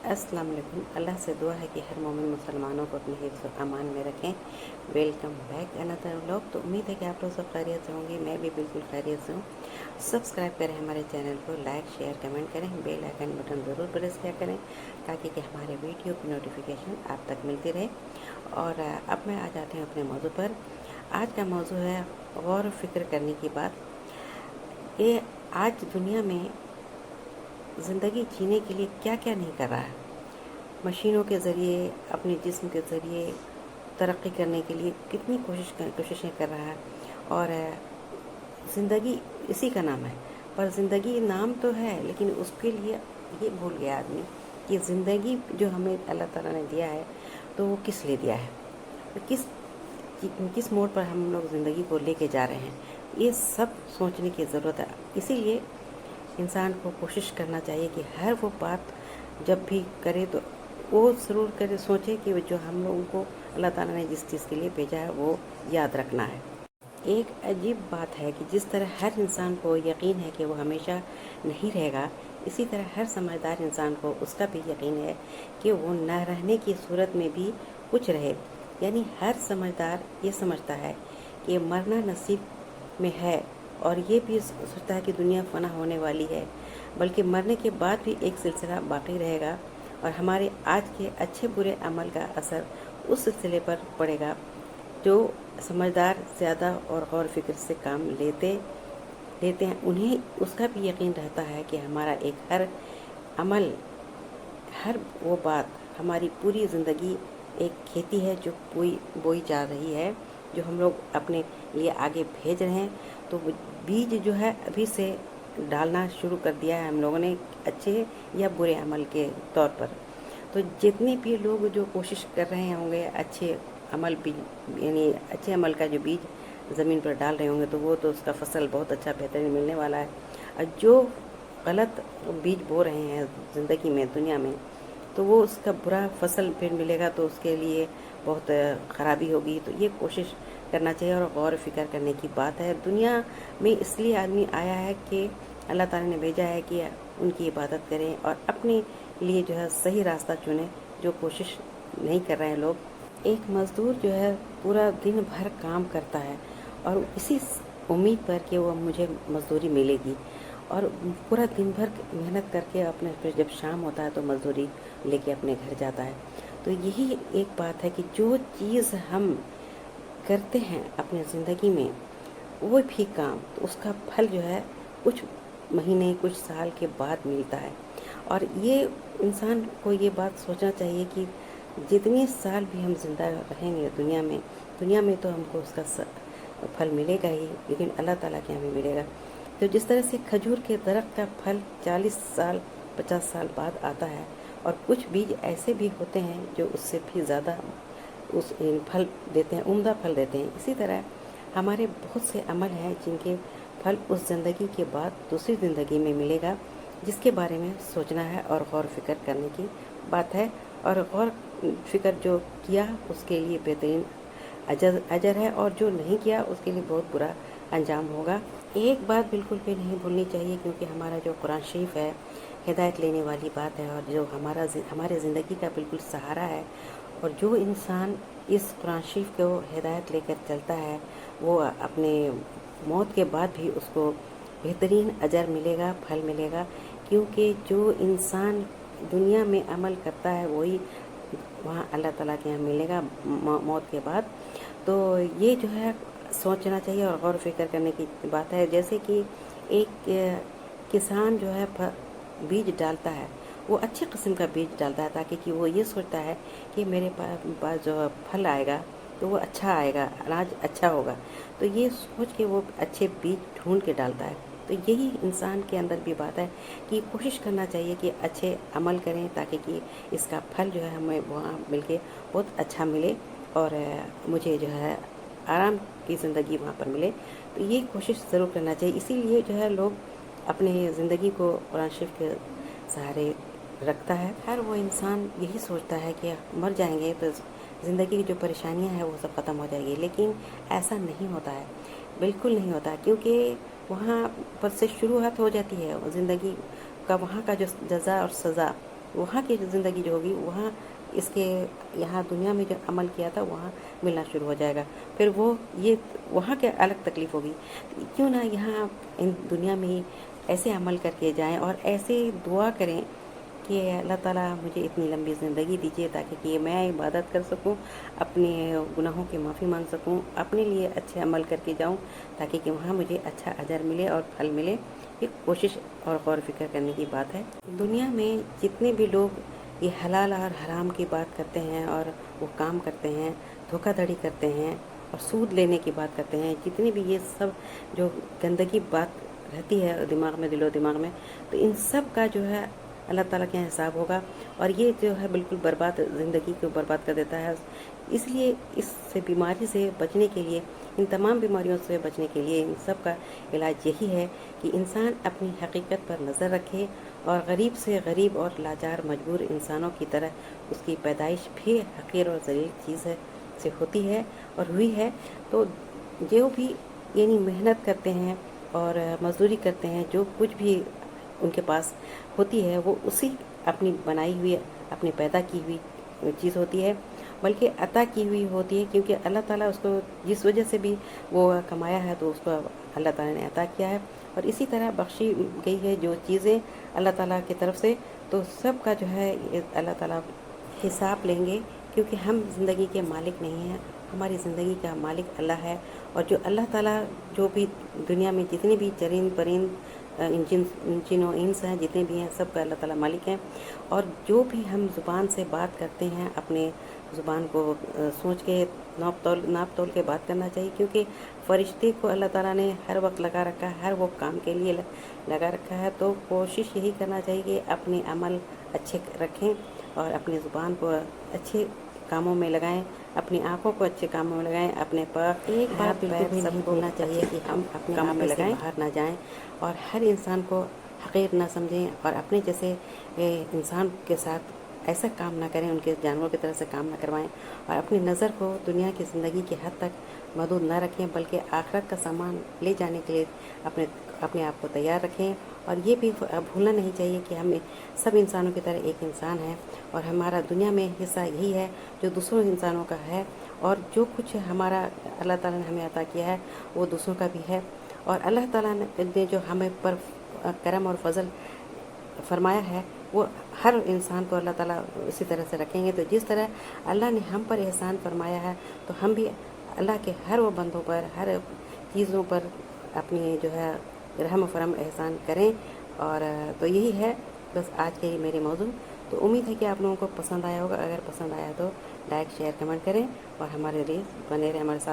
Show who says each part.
Speaker 1: अस्सलाम वालेकुम। अल्लाह से दुआ है कि हर मोमिन मुसलमानों को अपने हिफ्ज़ और अमान में रखें। Welcome back another vlog. तो उम्मीद है कि आप लोग सब खैरियत से होंगे, मैं भी बिल्कुल खैरियत से हूँ। सब्सक्राइब करें हमारे चैनल को, लाइक शेयर कमेंट करें, बेल आइकन बटन ज़रूर प्रेस किया करें ताकि कि हमारे वीडियो की नोटिफिकेशन आप तक मिलती रहे। और अब मैं आ जाती हूँ अपने मौजू पर। आज का मौजू है गौर फिक्र करने की बात। ये आज दुनिया में ज़िंदगी जीने के लिए क्या क्या नहीं कर रहा है। मशीनों के ज़रिए, अपने जिस्म के ज़रिए तरक्की करने के लिए कितनी कोशिशें कर रहा है। और ज़िंदगी इसी का नाम है, पर ज़िंदगी नाम तो है लेकिन उसके लिए ये भूल गया आदमी कि ज़िंदगी जो हमें अल्लाह ताला ने दिया है तो वो किस लिए दिया है, तो किस मोड़ पर हम लोग ज़िंदगी को लेके जा रहे हैं, ये सब सोचने की ज़रूरत है। इसीलिए इंसान को कोशिश करना चाहिए कि हर वो बात जब भी करे तो वो ज़रूर करे, सोचे कि जो हम लोगों को अल्लाह ताला ने जिस चीज़ के लिए भेजा है वो याद रखना है। एक अजीब बात है कि जिस तरह हर इंसान को यकीन है कि वो हमेशा नहीं रहेगा, इसी तरह हर समझदार इंसान को उसका भी यकीन है कि वो न रहने की सूरत में भी कुछ रहे। यानी हर समझदार ये समझता है कि मरना नसीब में है और ये भी सोचता है कि दुनिया फना होने वाली है, बल्कि मरने के बाद भी एक सिलसिला बाकी रहेगा और हमारे आज के अच्छे बुरे अमल का असर उस सिलसिले पर पड़ेगा। जो समझदार ज़्यादा और गौर फिक्र से काम लेते हैं, उन्हें उसका भी यकीन रहता है कि हमारा एक हर अमल, हर वो बात, हमारी पूरी ज़िंदगी एक खेती है जो बोई जा रही है, जो हम लोग अपने लिए आगे भेज रहे हैं। तो बीज जो है अभी से डालना शुरू कर दिया है हम लोगों ने, अच्छे या बुरे अमल के तौर पर। तो जितने भी लोग जो कोशिश कर रहे होंगे अच्छे अमल बीज, यानी अच्छे अमल का जो बीज ज़मीन पर डाल रहे होंगे, तो वो तो उसका फसल बहुत अच्छा बेहतरीन मिलने वाला है। और जो गलत बीज बो रहे हैं ज़िंदगी में, दुनिया में, तो वो उसका बुरा फसल फिर मिलेगा, तो उसके लिए बहुत ख़राबी होगी। तो ये कोशिश करना चाहिए और गौर फिक्र करने की बात है। दुनिया में इसलिए आदमी आया है कि अल्लाह ताला ने भेजा है कि उनकी इबादत करें और अपने लिए जो है सही रास्ता चुनें, जो कोशिश नहीं कर रहे हैं लोग। एक मज़दूर जो है पूरा दिन भर काम करता है और इसी उम्मीद पर कि वो मुझे मज़दूरी मिलेगी, और पूरा दिन भर मेहनत करके अपने फिर जब शाम होता है तो मज़दूरी लेके अपने घर जाता है। तो यही एक बात है कि जो चीज़ हम करते हैं अपने ज़िंदगी में, वो भी काम, तो उसका फल जो है कुछ महीने, कुछ साल के बाद मिलता है। और ये इंसान को ये बात सोचना चाहिए कि जितने साल भी हम ज़िंदा रहेंगे दुनिया में तो हमको उसका फल मिलेगा ही, लेकिन अल्लाह ताला के यहाँ भी मिलेगा। तो जिस तरह से खजूर के दरख्त का फल 40 साल 50 साल बाद आता है, और कुछ बीज ऐसे भी होते हैं जो उससे भी ज़्यादा उस फल देते हैं, उम्दा फल देते हैं। इसी तरह हमारे बहुत से अमल हैं जिनके फल उस ज़िंदगी के बाद दूसरी ज़िंदगी में मिलेगा, जिसके बारे में सोचना है और गौर फिक्र करने की बात है। और गौर फिक्र जो किया उसके लिए बेहतरीन अजर है, और जो नहीं किया उसके लिए बहुत बुरा अंजाम होगा। एक बात बिल्कुल भी नहीं भूलनी चाहिए, क्योंकि हमारा जो कुरान शरीफ है हिदायत लेने वाली बात है, और जो हमारे ज़िंदगी का बिल्कुल सहारा है। और जो इंसान इस कुरान शरीफ को हिदायत लेकर चलता है, वो अपने मौत के बाद भी उसको बेहतरीन अजर मिलेगा, फल मिलेगा। क्योंकि जो इंसान दुनिया में अमल करता है वही वहाँ अल्लाह ताला के यहाँ मिलेगा मौत के बाद। तो ये जो है सोचना चाहिए और गौर फिक्र करने की बात है। जैसे कि एक किसान जो है बीज डालता है, वो अच्छे किस्म का बीज डालता है ताकि कि वो ये सोचता है कि मेरे पास जो फल आएगा तो वो अच्छा आएगा, अनाज अच्छा होगा। तो ये सोच के वो अच्छे बीज ढूंढ के डालता है। तो यही इंसान के अंदर भी बात है कि कोशिश करना चाहिए कि अच्छे अमल करें ताकि कि इसका फल जो है हमें वहाँ मिलके बहुत अच्छा मिले, और मुझे जो है आराम की ज़िंदगी वहाँ पर मिले। तो ये कोशिश ज़रूर करना चाहिए। इसीलिए जो है लोग अपने ज़िंदगी को कुरान शरीफ के सहारे रखता है। हर वो इंसान यही सोचता है कि मर जाएंगे तो ज़िंदगी की जो परेशानियां हैं वो सब ख़त्म हो जाएगी, लेकिन ऐसा नहीं होता है, बिल्कुल नहीं होता। क्योंकि वहाँ पर से शुरुआत हो जाती है ज़िंदगी का, वहाँ का जो जज़ा और सज़ा वहाँ की जो ज़िंदगी जो होगी वहाँ इसके यहाँ दुनिया में जो अमल किया था वहाँ मिलना शुरू हो जाएगा। फिर वो ये वहाँ के अलग तकलीफ़ होगी। क्यों ना यहाँ इन दुनिया में ही ऐसे अमल करके जाएं और ऐसे दुआ करें कि अल्लाह ताला मुझे इतनी लंबी ज़िंदगी दीजिए ताकि कि मैं इबादत कर सकूं, अपने गुनाहों की माफ़ी मांग सकूं, अपने लिए अच्छे अमल करके जाऊं ताकि कि वहाँ मुझे अच्छा अजर मिले और फल मिले। ये कोशिश और गौर फिक्र करने की बात है। दुनिया में जितने भी लोग ये हलाल और हराम की बात करते हैं और वो काम करते हैं, धोखाधड़ी करते हैं और सूद लेने की बात करते हैं, जितनी भी ये सब जो गंदगी बात रहती है दिमाग में, दिलो दिमाग में, तो इन सब का जो है अल्लाह ताला के यहाँ हिसाब होगा और ये जो है बिल्कुल बर्बाद ज़िंदगी को बर्बाद कर देता है। इसलिए इससे बीमारी से बचने के लिए, इन तमाम बीमारियों से बचने के लिए इन सब का इलाज यही है कि इंसान अपनी हकीकत पर नज़र रखे और गरीब से गरीब और लाचार मजबूर इंसानों की तरह उसकी पैदाइश भी हकीर और ज़लील चीज़ से होती है और हुई है। तो जो भी यानी मेहनत करते हैं और मजदूरी करते हैं, जो कुछ भी उनके पास होती है वो उसी अपनी बनाई हुई, अपनी पैदा की हुई चीज़ होती है, बल्कि अता की हुई होती है, क्योंकि अल्लाह ताला उसको जिस वजह से भी वो कमाया है तो उसको अल्लाह ताला ने अता किया है और इसी तरह बख्शी गई है जो चीज़ें अल्लाह ताला की तरफ से। तो सब का जो है अल्लाह ताला हिसाब लेंगे, क्योंकि हम ज़िंदगी के मालिक नहीं हैं, हमारी ज़िंदगी का मालिक अल्लाह है। और जो अल्लाह ताला जो भी दुनिया में जितने भी चरिंद परिंद इंजिनों इंस हैं, जितने भी हैं, सब का अल्लाह ताला मालिक हैं। और जो भी हम ज़ुबान से बात करते हैं, अपने ज़ुबान को सोच के नाप तोल के बात करना चाहिए, क्योंकि फ़रिश्ते को अल्लाह ताला ने हर वक्त लगा रखा है, हर वो काम के लिए लगा रखा है। तो कोशिश यही करना चाहिए कि अपने अमल अच्छे रखें और अपनी ज़ुबान को अच्छे कामों में लगाएं, अपनी आँखों को अच्छे कामों में लगाएं, अपने पर एक बात बिल्कुल भी नहीं भूलना चाहिए कि हम अपने कामों में लगाएं, बाहर ना जाएं और हर इंसान को हक़ीर ना समझें और अपने जैसे इंसान के साथ ऐसा काम ना करें, उनके जानवरों की तरह से काम ना करवाएं और अपनी नज़र को दुनिया की ज़िंदगी की हद तक महदूद ना रखें, बल्कि आखिरत का सामान ले जाने के लिए अपने आप को तैयार रखें। और ये भी भूलना नहीं चाहिए कि हम सब इंसानों की तरह एक इंसान है और हमारा दुनिया में हिस्सा यही है जो दूसरों इंसानों का है, और जो कुछ हमारा अल्लाह ताला ने हमें अता किया है वो दूसरों का भी है। और अल्लाह ताला ने जो हमें पर करम और फजल फरमाया है वो हर इंसान को अल्लाह ताला इसी तरह से रखेंगे। तो जिस तरह अल्लाह ने हम पर एहसान फरमाया है तो हम भी अल्लाह के हर वो बंदों पर, हर चीज़ों पर अपनी जो है रहम फरम एहसान करें। और तो यही है बस आज के मेरे मौजू। तो उम्मीद है कि आप लोगों को पसंद आया होगा। अगर पसंद आया तो लाइक शेयर कमेंट करें और हमारे लिए बने रहें हमारे साथ।